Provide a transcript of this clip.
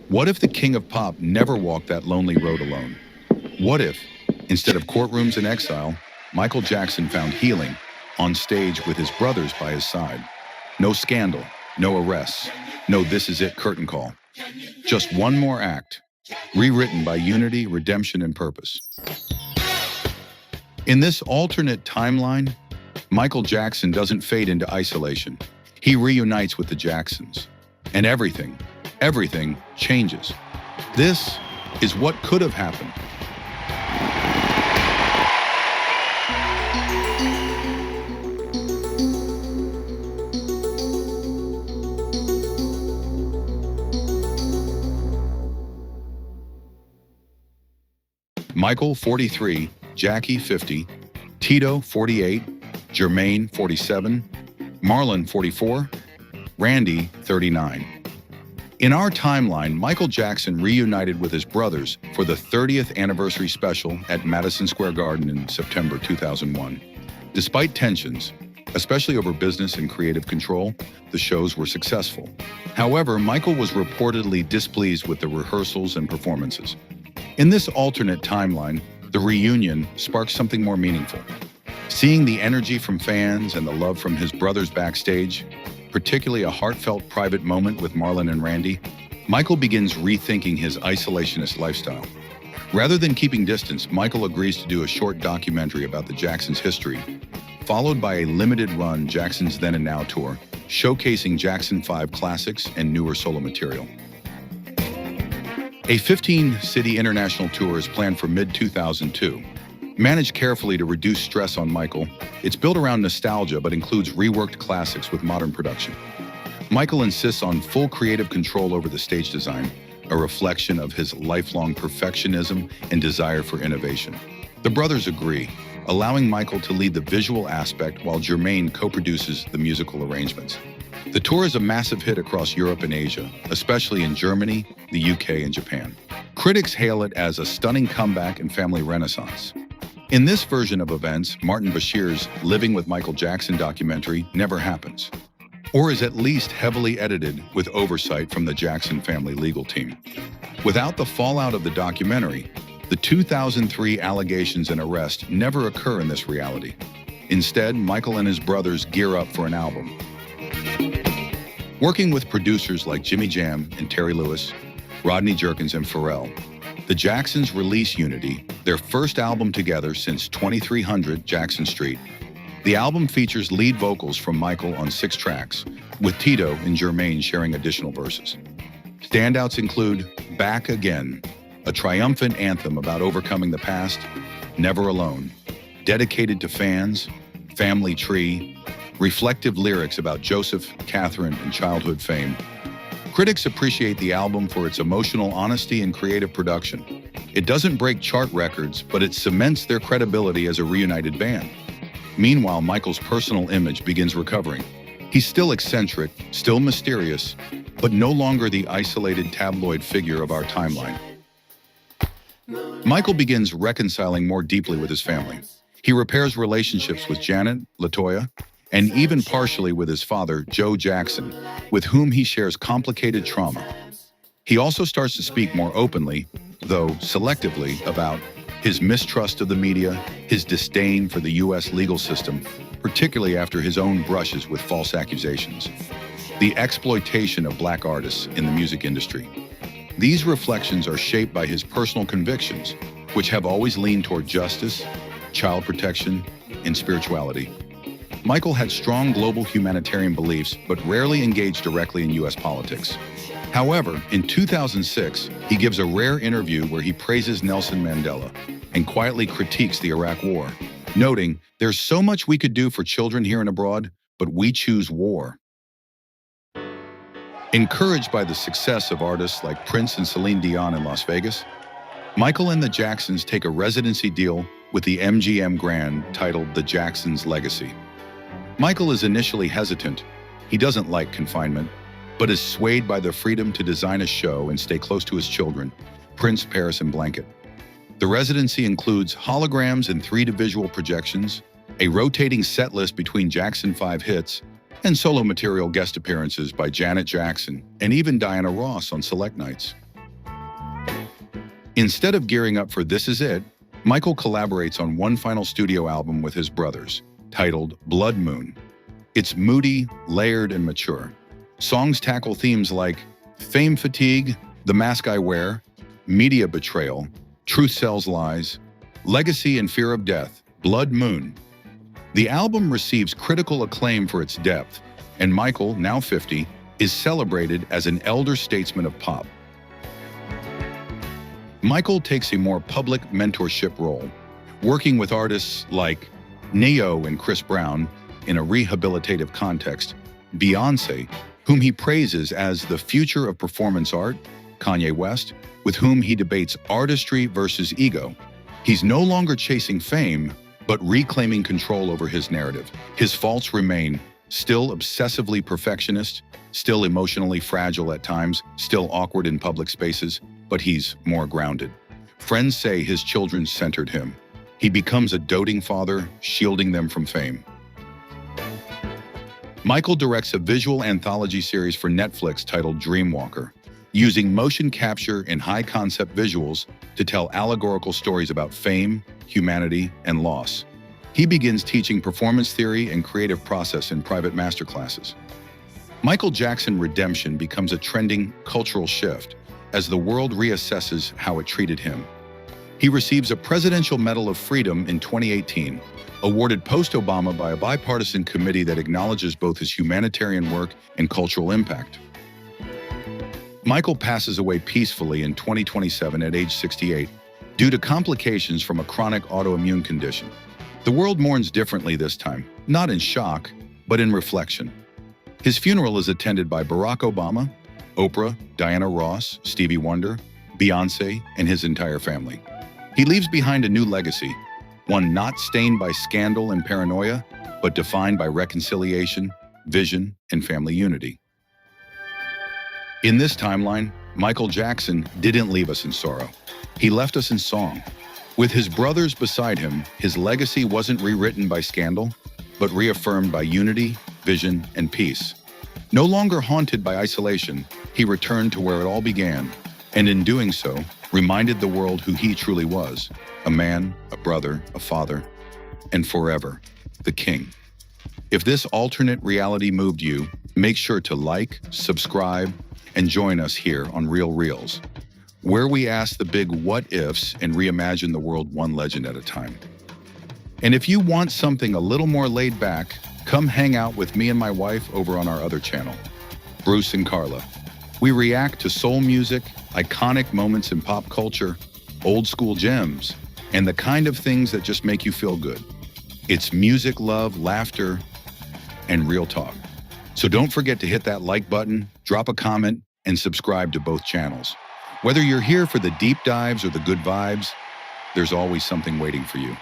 What if the king of pop never walked that lonely road alone? What if, instead of courtrooms and exile, Michael Jackson found healing on stage with his brothers by his side? No scandal, no arrests, no "this is it" curtain call. Just one more act, rewritten by unity, redemption, and purpose. In this alternate timeline, Michael Jackson doesn't fade into isolation. He reunites with the Jacksons. And everything changes. This is what could have happened. Michael, 43, Jackie, 50, Tito, 48, Jermaine, 47, Marlon, 44, Randy, 39. In our timeline, Michael Jackson reunited with his brothers for the 30th anniversary special at Madison Square Garden in September 2001. Despite tensions, especially over business and creative control, the shows were successful. However, Michael was reportedly displeased with the rehearsals and performances. In this alternate timeline, the reunion sparked something more meaningful. Seeing the energy from fans and the love from his brothers backstage, particularly a heartfelt private moment with Marlon and Randy, Michael begins rethinking his isolationist lifestyle. Rather than keeping distance, Michael agrees to do a short documentary about the Jacksons' history, followed by a limited-run Jacksons Then and Now tour, showcasing Jackson 5 classics and newer solo material. A 15-city international tour is planned for mid-2002. Managed carefully to reduce stress on Michael, it's built around nostalgia but includes reworked classics with modern production. Michael insists on full creative control over the stage design, a reflection of his lifelong perfectionism and desire for innovation. The brothers agree, allowing Michael to lead the visual aspect while Jermaine co-produces the musical arrangements. The tour is a massive hit across Europe and Asia, especially in Germany, the UK, and Japan. Critics hail it as a stunning comeback and family renaissance. In this version of events, Martin Bashir's Living with Michael Jackson documentary never happens, or is at least heavily edited with oversight from the Jackson family legal team. Without the fallout of the documentary, the 2003 allegations and arrest never occur in this reality. Instead, Michael and his brothers gear up for an album. Working with producers like Jimmy Jam and Terry Lewis, Rodney Jerkins, and Pharrell, the Jacksons release Unity, their first album together since 2300 Jackson Street. The album features lead vocals from Michael on 6 tracks, with Tito and Jermaine sharing additional verses. Standouts include Back Again, a triumphant anthem about overcoming the past, Never Alone, dedicated to fans, Family Tree, reflective lyrics about Joseph, Catherine, and childhood fame. Critics appreciate the album for its emotional honesty and creative production. It doesn't break chart records, but it cements their credibility as a reunited band. Meanwhile, Michael's personal image begins recovering. He's still eccentric, still mysterious, but no longer the isolated tabloid figure of our timeline. Michael begins reconciling more deeply with his family. He repairs relationships with Janet, LaToya, and even partially with his father, Joe Jackson, with whom he shares complicated trauma. He also starts to speak more openly, though selectively, about his mistrust of the media, his disdain for the U.S. legal system, particularly after his own brushes with false accusations, the exploitation of Black artists in the music industry. These reflections are shaped by his personal convictions, which have always leaned toward justice, child protection, and spirituality. Michael had strong global humanitarian beliefs, but rarely engaged directly in U.S. politics. However, in 2006, he gives a rare interview where he praises Nelson Mandela and quietly critiques the Iraq War, noting, "There's so much we could do for children here and abroad, but we choose war." Encouraged by the success of artists like Prince and Celine Dion in Las Vegas, Michael and the Jacksons take a residency deal with the MGM Grand titled The Jacksons' Legacy. Michael is initially hesitant. He doesn't like confinement, but is swayed by the freedom to design a show and stay close to his children, Prince, Paris, and Blanket. The residency includes holograms and 3D visual projections, a rotating set list between Jackson 5 hits, and solo material guest appearances by Janet Jackson and even Diana Ross on select nights. Instead of gearing up for This Is It, Michael collaborates on one final studio album with his brothers, titled Blood Moon. It's moody, layered, and mature. Songs tackle themes like fame fatigue, the mask I wear, media betrayal, truth sells lies, legacy and fear of death. Blood Moon. The album receives critical acclaim for its depth, and Michael, now 50, is celebrated as an elder statesman of pop. Michael takes a more public mentorship role, working with artists like Neo and Chris Brown in a rehabilitative context, Beyoncé, whom he praises as the future of performance art, Kanye West, with whom he debates artistry versus ego. He's no longer chasing fame, but reclaiming control over his narrative. His faults remain: still obsessively perfectionist, still emotionally fragile at times, still awkward in public spaces, but he's more grounded. Friends say his children centered him. He becomes a doting father, shielding them from fame. Michael directs a visual anthology series for Netflix titled Dreamwalker, using motion capture and high-concept visuals to tell allegorical stories about fame, humanity, and loss. He begins teaching performance theory and creative process in private masterclasses. Michael Jackson redemption becomes a trending cultural shift as the world reassesses how it treated him. He receives a Presidential Medal of Freedom in 2018, awarded post-Obama by a bipartisan committee that acknowledges both his humanitarian work and cultural impact. Michael passes away peacefully in 2027 at age 68 due to complications from a chronic autoimmune condition. The world mourns differently this time, not in shock, but in reflection. His funeral is attended by Barack Obama, Oprah, Diana Ross, Stevie Wonder, Beyoncé, and his entire family. He leaves behind a new legacy, one not stained by scandal and paranoia, but defined by reconciliation, vision, and family unity. In this timeline, Michael Jackson didn't leave us in sorrow. He left us in song. With his brothers beside him, his legacy wasn't rewritten by scandal, but reaffirmed by unity, vision, and peace. No longer haunted by isolation, he returned to where it all began, and in doing so, reminded the world who he truly was: a man, a brother, a father, and forever, the king. If this alternate reality moved you, make sure to like, subscribe, and join us here on Real Reels, where we ask the big what-ifs and reimagine the world one legend at a time. And if you want something a little more laid back, come hang out with me and my wife over on our other channel, Bruce and Carla. We react to soul music, iconic moments in pop culture, old school gems, and the kind of things that just make you feel good. It's music, love, laughter, and real talk. So don't forget to hit that like button, drop a comment, and subscribe to both channels. Whether you're here for the deep dives or the good vibes, there's always something waiting for you.